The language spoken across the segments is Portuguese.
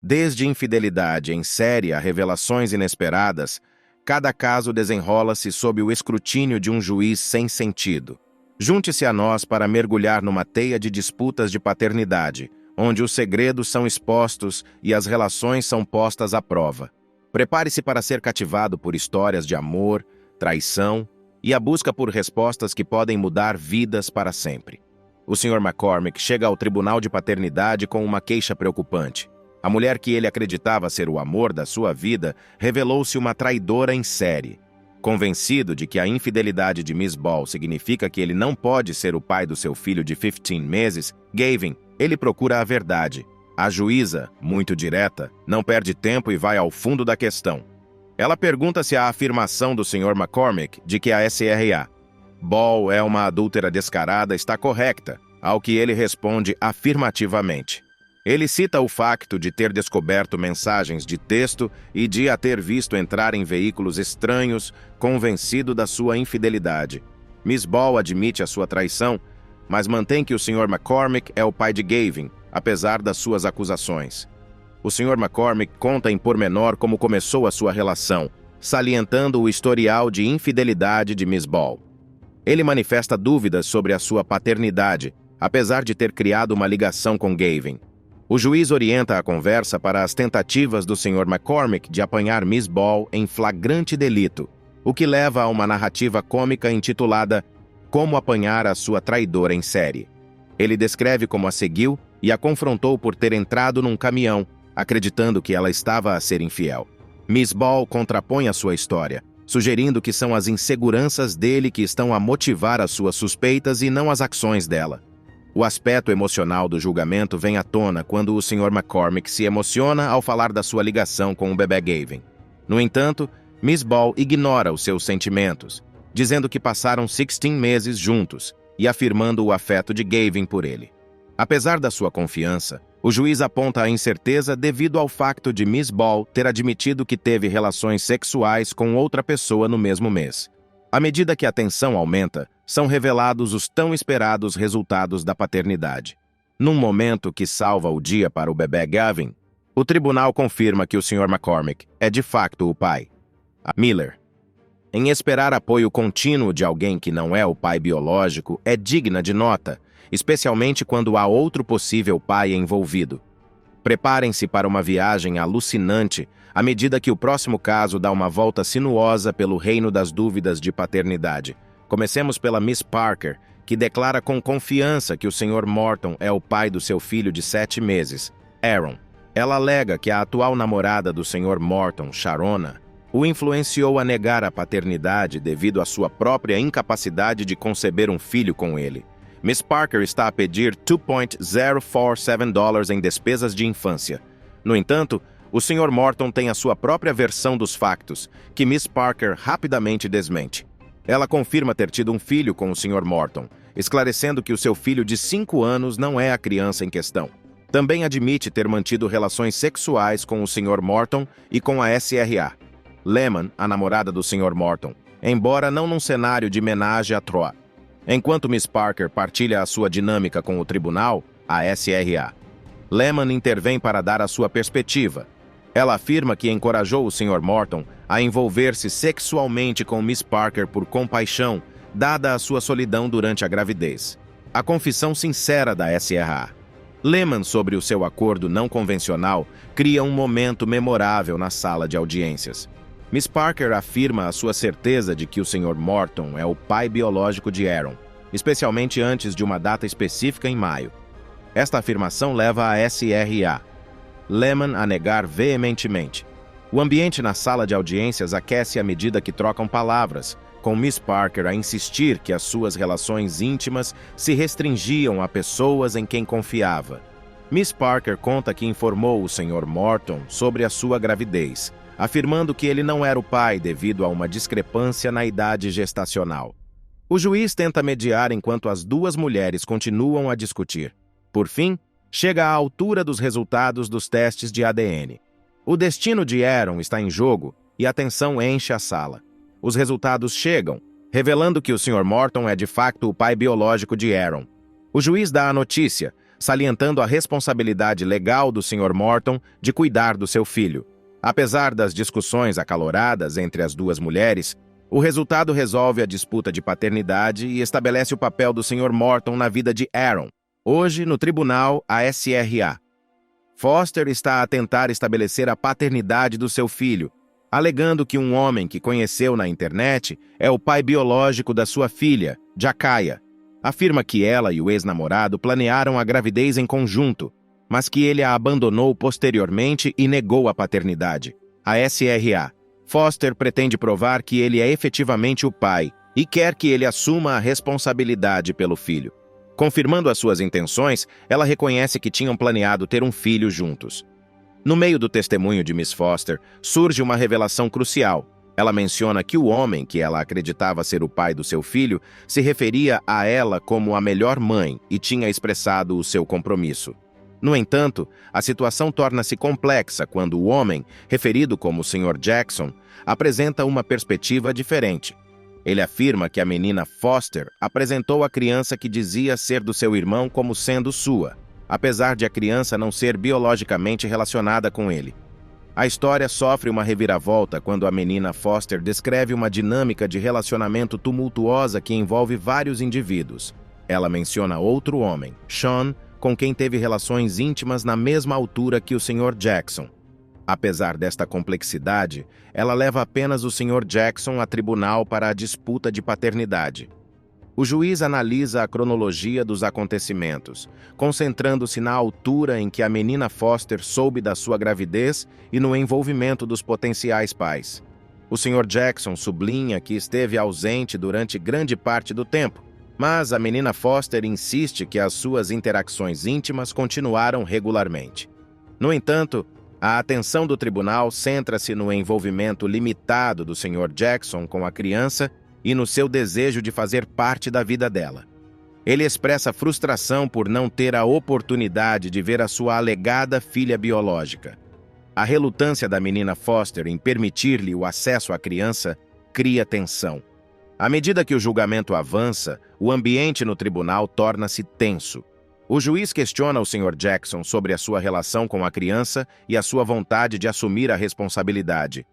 Desde infidelidade em série a revelações inesperadas, cada caso desenrola-se sob o escrutínio de um juiz sem sentido. Junte-se a nós para mergulhar numa teia de disputas de paternidade, onde os segredos são expostos e as relações são postas à prova. Prepare-se para ser cativado por histórias de amor, traição e a busca por respostas que podem mudar vidas para sempre. O Sr. McCormick chega ao tribunal de paternidade com uma queixa preocupante. A mulher que ele acreditava ser o amor da sua vida revelou-se uma traidora em série. Convencido de que a infidelidade de Miss Ball significa que ele não pode ser o pai do seu filho de 15 meses, Gavin, ele procura a verdade. A juíza, muito direta, não perde tempo e vai ao fundo da questão. Ela pergunta se a afirmação do Sr. McCormick de que a SRA Ball é uma adúltera descarada está correta, ao que ele responde afirmativamente. Ele cita o facto de ter descoberto mensagens de texto e de a ter visto entrar em veículos estranhos, convencido da sua infidelidade. Miss Ball admite a sua traição, mas mantém que o Sr. McCormick é o pai de Gavin, apesar das suas acusações. O Sr. McCormick conta em pormenor como começou a sua relação, salientando o historial de infidelidade de Miss Ball. Ele manifesta dúvidas sobre a sua paternidade, apesar de ter criado uma ligação com Gavin. O juiz orienta a conversa para as tentativas do Sr. McCormick de apanhar Miss Ball em flagrante delito, o que leva a uma narrativa cômica intitulada Como Apanhar a Sua Traidora em Série. Ele descreve como a seguiu e a confrontou por ter entrado num caminhão, acreditando que ela estava a ser infiel. Miss Ball contrapõe a sua história, sugerindo que são as inseguranças dele que estão a motivar as suas suspeitas e não as ações dela. O aspecto emocional do julgamento vem à tona quando o Sr. McCormick se emociona ao falar da sua ligação com o bebê Gavin. No entanto, Miss Ball ignora os seus sentimentos, dizendo que passaram 16 meses juntos e afirmando o afeto de Gavin por ele. Apesar da sua confiança, o juiz aponta a incerteza devido ao facto de Miss Ball ter admitido que teve relações sexuais com outra pessoa no mesmo mês. À medida que a tensão aumenta, são revelados os tão esperados resultados da paternidade. Num momento que salva o dia para o bebê Gavin, o tribunal confirma que o Sr. McCormick é de facto o pai. A Miller, em esperar apoio contínuo de alguém que não é o pai biológico, é digna de nota, especialmente quando há outro possível pai envolvido. Preparem-se para uma viagem alucinante à medida que o próximo caso dá uma volta sinuosa pelo reino das dúvidas de paternidade. Comecemos pela Miss Parker, que declara com confiança que o Sr. Morton é o pai do seu filho de 7 meses, Aaron. Ela alega que a atual namorada do Sr. Morton, Sharona, o influenciou a negar a paternidade devido à sua própria incapacidade de conceber um filho com ele. Miss Parker está a pedir $2,047 em despesas de infância. No entanto, o Sr. Morton tem a sua própria versão dos factos, que Miss Parker rapidamente desmente. Ela confirma ter tido um filho com o Sr. Morton, esclarecendo que o seu filho de 5 anos não é a criança em questão. Também admite ter mantido relações sexuais com o Sr. Morton e com a SRA. Lehman, a namorada do Sr. Morton, embora não num cenário de menage à trois. Enquanto Miss Parker partilha a sua dinâmica com o tribunal, a SRA, Lehman intervém para dar a sua perspectiva. Ela afirma que encorajou o Sr. Morton a envolver-se sexualmente com Miss Parker por compaixão, dada a sua solidão durante a gravidez. A confissão sincera da SRA. Lehman sobre o seu acordo não convencional cria um momento memorável na sala de audiências. Miss Parker afirma a sua certeza de que o Sr. Morton é o pai biológico de Aaron, especialmente antes de uma data específica em maio. Esta afirmação leva a SRA, Lehman, a negar veementemente. O ambiente na sala de audiências aquece à medida que trocam palavras, com Miss Parker a insistir que as suas relações íntimas se restringiam a pessoas em quem confiava. Miss Parker conta que informou o Sr. Morton sobre a sua gravidez, afirmando que ele não era o pai devido a uma discrepância na idade gestacional. O juiz tenta mediar enquanto as duas mulheres continuam a discutir. Por fim, chega à altura dos resultados dos testes de ADN. O destino de Aaron está em jogo e a tensão enche a sala. Os resultados chegam, revelando que o Sr. Morton é de facto o pai biológico de Aaron. O juiz dá a notícia, salientando a responsabilidade legal do Sr. Morton de cuidar do seu filho. Apesar das discussões acaloradas entre as duas mulheres, o resultado resolve a disputa de paternidade e estabelece o papel do Sr. Morton na vida de Aaron, hoje no tribunal ASRA. Foster está a tentar estabelecer a paternidade do seu filho, alegando que um homem que conheceu na internet é o pai biológico da sua filha, Jakaya. Afirma que ela e o ex-namorado planearam a gravidez em conjunto, mas que ele a abandonou posteriormente e negou a paternidade. A SRA. Foster pretende provar que ele é efetivamente o pai e quer que ele assuma a responsabilidade pelo filho. Confirmando as suas intenções, ela reconhece que tinham planeado ter um filho juntos. No meio do testemunho de Miss Foster, surge uma revelação crucial. Ela menciona que o homem que ela acreditava ser o pai do seu filho se referia a ela como a melhor mãe e tinha expressado o seu compromisso. No entanto, a situação torna-se complexa quando o homem, referido como Sr. Jackson, apresenta uma perspectiva diferente. Ele afirma que a menina Foster apresentou a criança que dizia ser do seu irmão como sendo sua, apesar de a criança não ser biologicamente relacionada com ele. A história sofre uma reviravolta quando a menina Foster descreve uma dinâmica de relacionamento tumultuosa que envolve vários indivíduos. Ela menciona outro homem, Sean, com quem teve relações íntimas na mesma altura que o Sr. Jackson. Apesar desta complexidade, ela leva apenas o Sr. Jackson a tribunal para a disputa de paternidade. O juiz analisa a cronologia dos acontecimentos, concentrando-se na altura em que a menina Foster soube da sua gravidez e no envolvimento dos potenciais pais. O Sr. Jackson sublinha que esteve ausente durante grande parte do tempo, mas a menina Foster insiste que as suas interações íntimas continuaram regularmente. No entanto, a atenção do tribunal centra-se no envolvimento limitado do Sr. Jackson com a criança e no seu desejo de fazer parte da vida dela. Ele expressa frustração por não ter a oportunidade de ver a sua alegada filha biológica. A relutância da menina Foster em permitir-lhe o acesso à criança cria tensão. À medida que o julgamento avança, o ambiente no tribunal torna-se tenso. O juiz questiona o Sr. Jackson sobre a sua relação com a criança e a sua vontade de assumir a responsabilidade.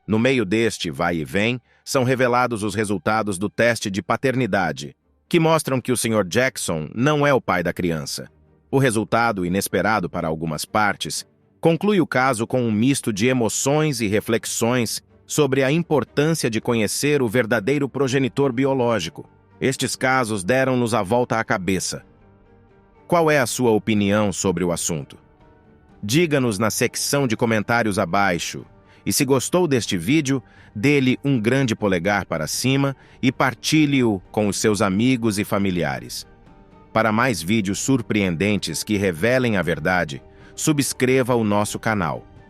No meio deste vai e vem, são revelados os resultados do teste de paternidade, que mostram que o Sr. Jackson não é o pai da criança. O resultado, inesperado para algumas partes, conclui o caso com um misto de emoções e reflexões sobre a importância de conhecer o verdadeiro progenitor biológico. Estes casos deram-nos a volta à cabeça. Qual é a sua opinião sobre o assunto? Diga-nos na secção de comentários abaixo. E se gostou deste vídeo, dê-lhe um grande polegar para cima e partilhe-o com os seus amigos e familiares. Para mais vídeos surpreendentes que revelem a verdade, subscreva o nosso canal.